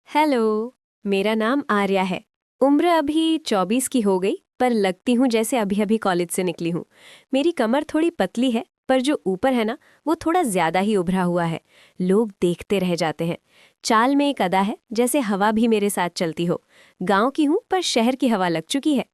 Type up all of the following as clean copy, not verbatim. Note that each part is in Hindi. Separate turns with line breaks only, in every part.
हेलो। मेरा नाम आर्या है। उम्र अभी 24 की हो गई, पर लगती हूँ जैसे अभी अभी कॉलेज से निकली हूँ। मेरी कमर थोड़ी पतली है, पर जो ऊपर है ना, वो थोड़ा ज्यादा ही उभरा हुआ है। लोग देखते रह जाते हैं। चाल में एक अदा है, जैसे हवा भी मेरे साथ चलती हो। गांव की हूँ, पर शहर की हवा लग चुकी है।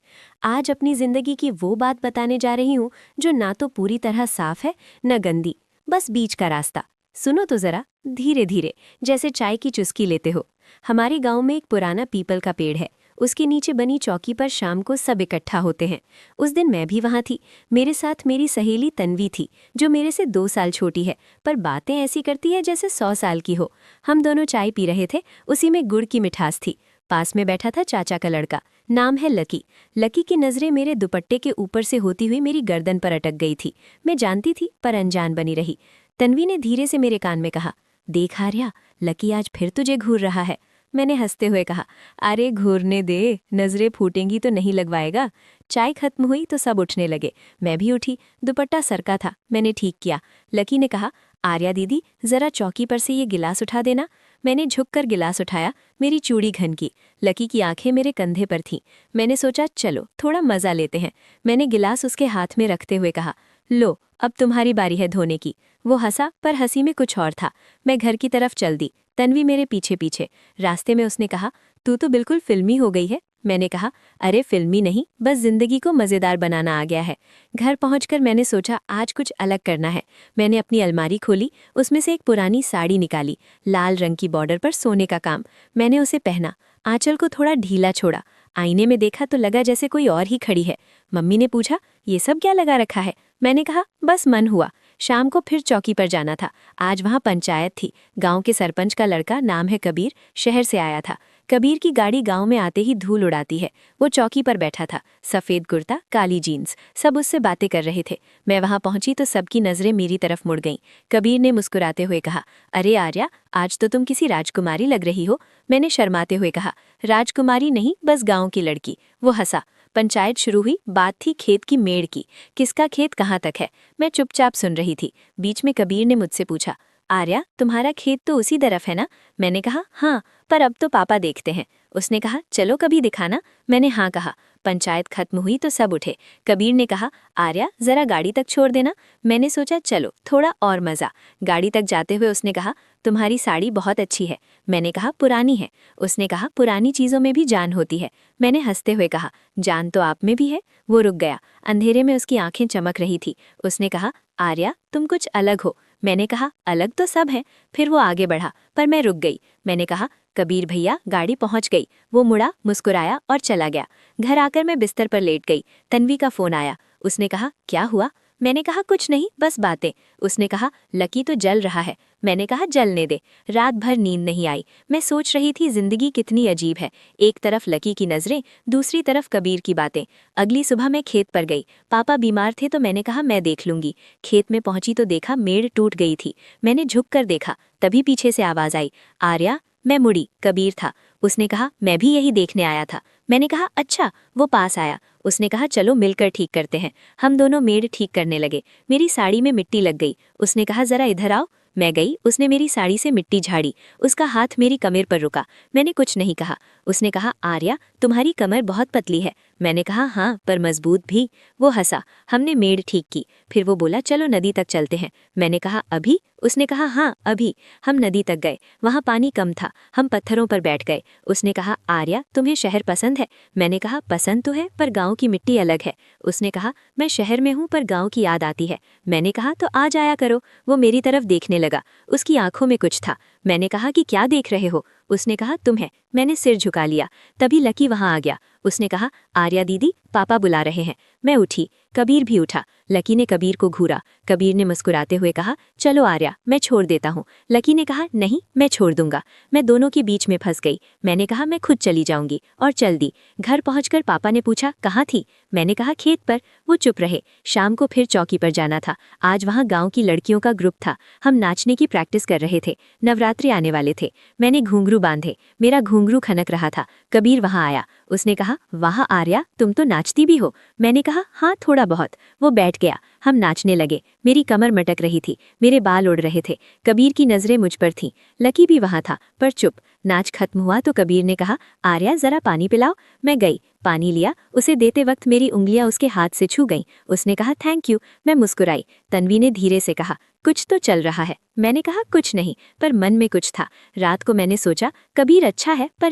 आज अपनी जिंदगी की वो बात बताने जा रही हूँ जो ना तो पूरी तरह साफ है, न गंदी, बस बीच का रास्ता। सुनो तो जरा, धीरे धीरे, जैसे चाय की चुस्की लेते हो। हमारे गांव में एक पुराना पीपल का पेड़ है। उसके नीचे बनी चौकी पर शाम को सब इकट्ठा होते हैं। उस दिन मैं भी वहां थी। मेरे साथ मेरी सहेली तन्वी थी, जो मेरे से 2 साल छोटी है, पर बातें ऐसी करती है जैसे 100 साल की हो। हम दोनों चाय पी रहे थे, उसी में गुड़ की मिठास थी। पास में बैठा था चाचा का लड़का, नाम है लकी। लकी की नज़रें मेरे दुपट्टे के ऊपर से होती हुई मेरी गर्दन पर अटक गई थी। मैं जानती थी, पर अनजान बनी रही। तन्वी ने धीरे से मेरे कान में कहा, देख आर्या, लकी आज फिर तुझे घूर रहा है। मैंने हंसते हुए कहा, अरे घूरने दे, नजरें फूटेंगी तो नहीं लगवाएगा। चाय खत्म हुई तो सब उठने लगे। मैं भी उठी। दुपट्टा सरका था, मैंने ठीक किया। लकी ने कहा, आर्या दीदी, जरा चौकी पर से ये गिलास उठा देना। मैंने झुककर गिलास उठाया। मेरी चूड़ी घनकी। लकी की आंखें मेरे कंधे पर थीं। मैंने सोचा, चलो थोड़ा मजा लेते हैं। मैंने गिलास उसके हाथ में रखते हुए कहा, लो अब तुम्हारी बारी है धोने की। वो हंसा, पर हंसी में कुछ और था। मैं घर की तरफ चल दी, तन्वी मेरे पीछे पीछे। रास्ते में उसने कहा, तू तो बिल्कुल फिल्मी हो गई है। मैंने कहा, अरे फिल्मी नहीं, बस जिंदगी को मज़ेदार बनाना आ गया है। घर पहुंचकर मैंने सोचा, आज कुछ अलग करना है। मैंने अपनी अलमारी खोली, उसमें से एक पुरानी साड़ी निकाली, लाल रंग की बॉर्डर पर सोने का काम। मैंने उसे पहना, आंचल को थोड़ा ढीला छोड़ा। आईने में देखा तो लगा जैसे कोई और ही खड़ी है। मम्मी ने पूछा, ये सब क्या लगा रखा है? मैंने कहा, बस मन हुआ। शाम को फिर चौकी पर जाना था। आज वहाँ पंचायत थी। गांव के सरपंच का लड़का, नाम है कबीर, शहर से आया था। कबीर की गाड़ी गांव में आते ही धूल उड़ाती है। वो चौकी पर बैठा था, सफ़ेद कुर्ता, काली जीन्स। सब उससे बातें कर रहे थे। मैं वहाँ पहुंची तो सबकी नज़रें मेरी तरफ मुड़ गईं। कबीर ने मुस्कुराते हुए कहा, अरे आर्या, आज तो तुम किसी राजकुमारी लग रही हो। मैंने शर्माते हुए कहा, राजकुमारी नहीं, बस गाँव की लड़की। वो हंसा। पंचायत शुरू हुई। बात थी खेत की मेड़ की। किसका खेत कहाँ तक है? मैं चुपचाप सुन रही थी। बीच में कबीर ने मुझसे पूछा, आर्या, तुम्हारा खेत तो उसी तरफ है ना? मैंने कहा, हाँ, पर अब तो पापा देखते हैं। उसने कहा, चलो कभी दिखाना। मैंने हाँ कहा। पंचायत खत्म हुई तो सब उठे। कबीर ने कहा, आर्या, जरा गाड़ी तक छोड़ देना। मैंने सोचा, चलो थोड़ा और मज़ा। गाड़ी तक जाते हुए उसने कहा, तुम्हारी साड़ी बहुत अच्छी है। मैंने कहा, पुरानी है। उसने कहा, पुरानी चीज़ों में भी जान होती है। मैंने हंसते हुए कहा, जान तो आप में भी है। वो रुक गया। अंधेरे में उसकी आंखें चमक रही थी। उसने कहा, आर्या, तुम कुछ अलग हो। मैंने कहा, अलग तो सब है। फिर वो आगे बढ़ा, पर मैं रुक गई। मैंने कहा, कबीर भैया, गाड़ी पहुंच गई। वो मुड़ा, मुस्कुराया और चला गया। घर आकर मैं बिस्तर पर लेट गई। तन्वी का फोन आया। उसने कहा, क्या हुआ? मैंने कहा, कुछ नहीं, बस बातें। उसने कहा, लकी तो जल रहा है। मैंने कहा, जलने दे। रात भर नींद नहीं आई। मैं सोच रही थी जिंदगी कितनी अजीब है। एक तरफ लकी की नज़रें, दूसरी तरफ कबीर की बातें। अगली सुबह मैं खेत पर गई। पापा बीमार थे तो मैंने कहा, मैं देख लूंगी। खेत में पहुंची तो देखा मेड़ टूट गई थी। मैंने झुक कर देखा, तभी पीछे से आवाज़ आई, आर्या। मैं मुड़ी, कबीर था। उसने कहा, मैं भी यही देखने आया था। मैंने कहा, अच्छा। वो पास आया। उसने कहा, चलो मिलकर ठीक करते हैं। हम दोनों मेड़ ठीक करने लगे। मेरी साड़ी में मिट्टी लग गई। उसने कहा, जरा इधर आओ। मैं गई। उसने मेरी साड़ी से मिट्टी झाड़ी। उसका हाथ मेरी कमर पर रुका। मैंने कुछ नहीं कहा। उसने कहा, आर्या, तुम्हारी कमर बहुत पतली है। मैंने कहा, हाँ, पर मजबूत भी। वो हंसा। हमने मेड़ ठीक की। फिर वो बोला, चलो नदी तक चलते हैं। मैंने कहा, अभी? उसने कहा, हाँ अभी। हम नदी तक गए। वहाँ पानी कम था। हम पत्थरों पर बैठ गए। उसने कहा, आर्या, तुम्हें शहर पसंद है? मैंने कहा, पसंद तो है, पर गाँव की मिट्टी अलग है। उसने कहा, मैं शहर में हूँ, पर गाँव की याद आती है। मैंने कहा, तो आ जाया करो। वो मेरी तरफ देखने लगा। उसकी आंखों में कुछ था। मैंने कहा कि क्या देख रहे हो? उसने कहा, तुम्हें। मैंने सिर झुका लिया। तभी लकी वहां आ गया। उसने कहा, आर्या दीदी, पापा बुला रहे हैं। मैं उठी। कबीर भी उठा। लकी ने कबीर को घूरा। कबीर ने मुस्कुराते हुए कहा, चलो आर्या, मैं छोड़ देता हूँ। लकी ने कहा, नहीं, मैं छोड़ दूंगा। मैं दोनों के बीच में फंस गई। मैंने कहा, मैं खुद चली जाऊंगी, और चल दी। घर पहुंचकर पापा ने पूछा, कहाँ थी? मैंने कहा, खेत पर। वो चुप रहे। शाम को फिर चौकी पर जाना था। आज वहाँ गाँव की लड़कियों का ग्रुप था। हम नाचने की प्रैक्टिस कर रहे थे। नवरात्रि आने वाले थे। मैंने घूंघरू बांधे। मेरा घूंघरू खनक रहा था। कबीर वहां आया। उसने कहा, वाह आर्या, तुम तो नाचती भी हो। मैंने कहा, हाँ, थोड़ा बहुत। वो बैठ गया। हम नाचने लगे। मेरी कमर मटक रही थी, मेरे बाल उड़ रहे थे। कबीर की नज़रें मुझ पर थीं। लकी भी वहाँ था, पर चुप। नाच खत्म हुआ तो कबीर ने कहा, आर्या ज़रा पानी पिलाओ। मैं गई, पानी लिया। उसे देते वक्त मेरी उंगलियां उसके हाथ से छू गईं। उसने कहा, थैंक यू। मैं मुस्कुराई। तन्वी ने धीरे से कहा, कुछ तो चल रहा है। मैंने कहा, कुछ नहीं, पर मन में कुछ था। रात को मैंने सोचा, कबीर अच्छा है, पर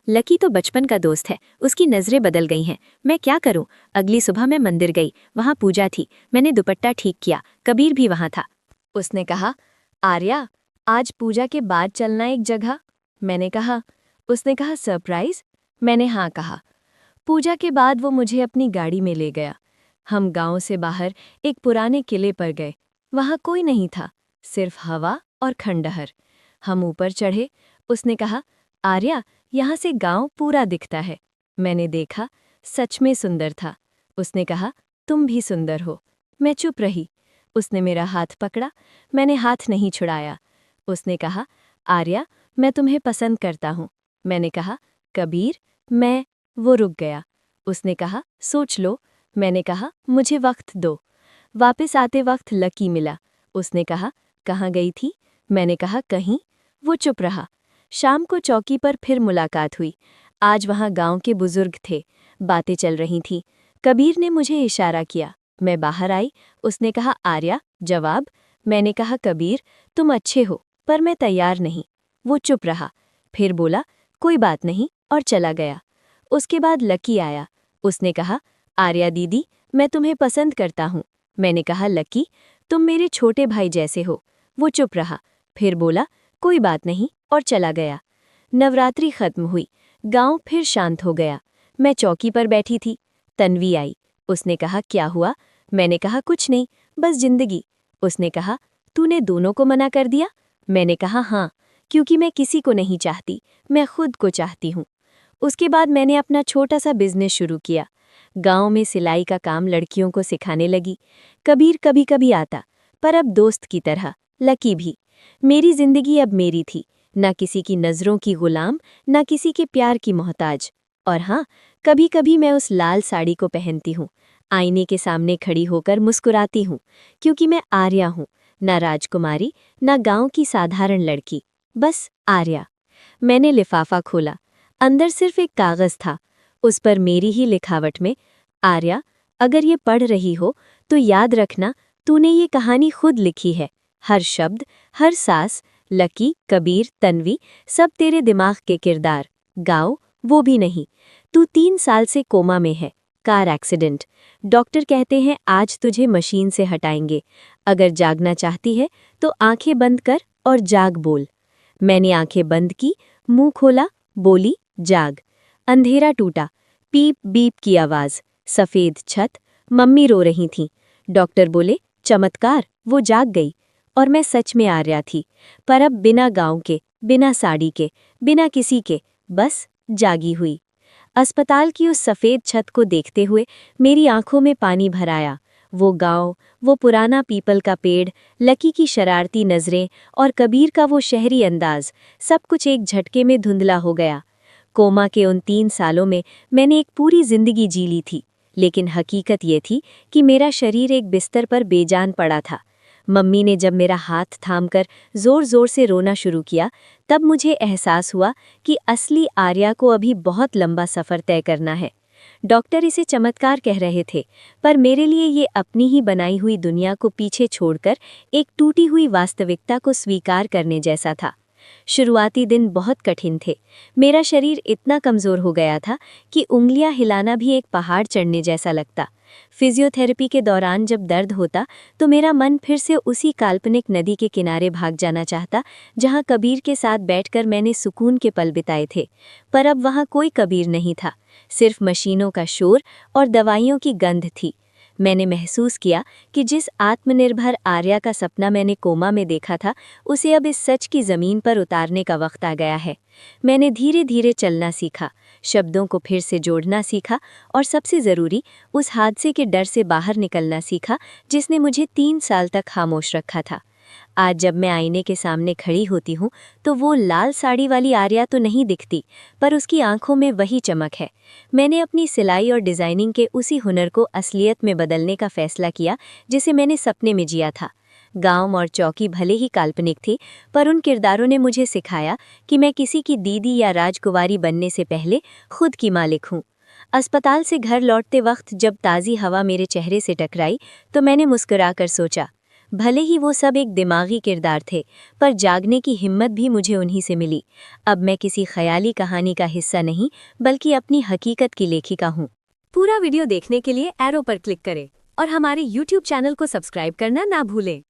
लकी तो बचपन का दोस्त है। उसकी नज़रें बदल गई हैं। मैं क्या करूं? अगली सुबह मैं मंदिर गई। वहाँ पूजा थी। मैंने दुपट्टा ठीक किया। कबीर भी वहाँ था। उसने कहा, आर्या, आज पूजा के बाद चलना एक जगह। मैंने कहा। उसने कहा, सरप्राइज? मैंने हाँ कहा। पूजा के बाद वो मुझे अपनी गाड़ी में ले गया। हम गांव से बाहर एक पुराने किले पर गए। वहां कोई नहीं था, सिर्फ हवा और खंडहर। हम ऊपर चढ़े। उसने कहा, आर्या, यहाँ से गांव पूरा दिखता है। मैंने देखा, सच में सुंदर था। उसने कहा, तुम भी सुंदर हो। मैं चुप रही। उसने मेरा हाथ पकड़ा। मैंने हाथ नहीं छुड़ाया। उसने कहा, आर्या, मैं तुम्हें पसंद करता हूँ। मैंने कहा, कबीर, मैं। वो रुक गया। उसने कहा, सोच लो। मैंने कहा, मुझे वक्त दो। वापस आते वक्त लकी मिला। उसने कहा, कहाँ गई थी? मैंने कहा, कहीं। वो चुप रहा। शाम को चौकी पर फिर मुलाकात हुई। आज वहाँ गांव के बुजुर्ग थे। बातें चल रही थीं। कबीर ने मुझे इशारा किया। मैं बाहर आई। उसने कहा, आर्या, जवाब। मैंने कहा, कबीर, तुम अच्छे हो, पर मैं तैयार नहीं। वो चुप रहा। फिर बोला, कोई बात नहीं, और चला गया। उसके बाद लकी आया। उसने कहा, आर्या दीदी, मैं तुम्हें पसंद करता हूँ। मैंने कहा, लकी, तुम मेरे छोटे भाई जैसे हो। वो चुप रहा। फिर बोला, कोई बात नहीं, और चला गया। नवरात्रि खत्म हुई। गांव फिर शांत हो गया। मैं चौकी पर बैठी थी। तन्वी आई। उसने कहा, क्या हुआ? मैंने कहा, कुछ नहीं, बस जिंदगी। उसने कहा, तूने दोनों को मना कर दिया? मैंने कहा, हाँ, क्योंकि मैं किसी को नहीं चाहती, मैं खुद को चाहती हूँ। उसके बाद मैंने अपना छोटा सा बिजनेस शुरू किया। गांव में सिलाई का काम लड़कियों को सिखाने लगी। कबीर कभी कभी आता, पर अब दोस्त की तरह। लकी भी। मेरी जिंदगी अब मेरी थी, ना किसी की नज़रों की गुलाम, ना किसी के प्यार की मोहताज। और हाँ, कभी कभी मैं उस लाल साड़ी को पहनती हूँ, आईने के सामने खड़ी होकर मुस्कुराती हूँ, क्योंकि मैं आर्या हूँ, ना राजकुमारी, ना गांव की साधारण लड़की, बस आर्या। मैंने लिफाफा खोला। अंदर सिर्फ एक कागज था। उस पर मेरी ही लिखावट में, आर्या, अगर ये पढ़ रही हो तो याद रखना, तूने ये कहानी खुद लिखी है। हर शब्द, हर सांस, लकी, कबीर, तन्वी, सब तेरे दिमाग के किरदार। गाओ, वो भी नहीं। तू 3 साल से कोमा में है, कार एक्सीडेंट। डॉक्टर कहते हैं आज तुझे मशीन से हटाएंगे। अगर जागना चाहती है तो आंखें बंद कर और जाग बोल। मैंने आंखें बंद की, मुंह खोला, बोली, जाग। अंधेरा टूटा। पीप बीप की आवाज, सफेद छत, मम्मी रो रही थीं। डॉक्टर बोले, चमत्कार, वो जाग गई। और मैं सच में आर्या थी, पर अब बिना गांव के, बिना साड़ी के, बिना किसी के, बस जागी हुई। अस्पताल की उस सफेद छत को देखते हुए मेरी आंखों में पानी भर आया। वो गांव, वो पुराना पीपल का पेड़, लकी की शरारती नज़रें और कबीर का वो शहरी अंदाज, सब कुछ एक झटके में धुंधला हो गया। कोमा के उन 3 सालों में मैंने एक पूरी जिंदगी जी ली थी, लेकिन हकीकत ये थी कि मेरा शरीर एक बिस्तर पर बेजान पड़ा था। मम्मी ने जब मेरा हाथ थामकर जोर जोर से रोना शुरू किया, तब मुझे एहसास हुआ कि असली आर्या को अभी बहुत लंबा सफ़र तय करना है। डॉक्टर इसे चमत्कार कह रहे थे, पर मेरे लिए ये अपनी ही बनाई हुई दुनिया को पीछे छोड़कर एक टूटी हुई वास्तविकता को स्वीकार करने जैसा था। शुरुआती दिन बहुत कठिन थे। मेरा शरीर इतना कमज़ोर हो गया था कि उंगलियां हिलाना भी एक पहाड़ चढ़ने जैसा लगता। फिजियोथेरेपी के दौरान जब दर्द होता तो मेरा मन फिर से उसी काल्पनिक नदी के किनारे भाग जाना चाहता, जहां कबीर के साथ बैठकर मैंने सुकून के पल बिताए थे। पर अब वहां कोई कबीर नहीं था, सिर्फ मशीनों का शोर और दवाइयों की गंध थी। मैंने महसूस किया कि जिस आत्मनिर्भर आर्या का सपना मैंने कोमा में देखा था, उसे अब इस सच की ज़मीन पर उतारने का वक्त आ गया है। मैंने धीरे धीरे चलना सीखा, शब्दों को फिर से जोड़ना सीखा, और सबसे ज़रूरी, उस हादसे के डर से बाहर निकलना सीखा जिसने मुझे 3 साल तक खामोश रखा था।
आज जब मैं आईने के सामने खड़ी होती हूँ तो वो लाल साड़ी वाली आर्या तो नहीं दिखती, पर उसकी आंखों में वही चमक है। मैंने अपनी सिलाई और डिज़ाइनिंग के उसी हुनर को असलियत में बदलने का फैसला किया जिसे मैंने सपने में जिया था। गांव और चौकी भले ही काल्पनिक थी, पर उन किरदारों ने मुझे सिखाया कि मैं किसी की दीदी या राजकुमारी बनने से पहले खुद की मालिक हूँ। अस्पताल से घर लौटते वक्त जब ताज़ी हवा मेरे चेहरे से टकराई तो मैंने मुस्कुराकर सोचा, भले ही वो सब एक दिमागी किरदार थे, पर जागने की हिम्मत भी मुझे उन्हीं से मिली। अब मैं किसी ख्याली कहानी का हिस्सा नहीं, बल्कि अपनी हकीकत की लेखिका हूँ।
पूरा वीडियो देखने के लिए एरो पर क्लिक करें और हमारे YouTube चैनल को सब्सक्राइब करना ना भूलें।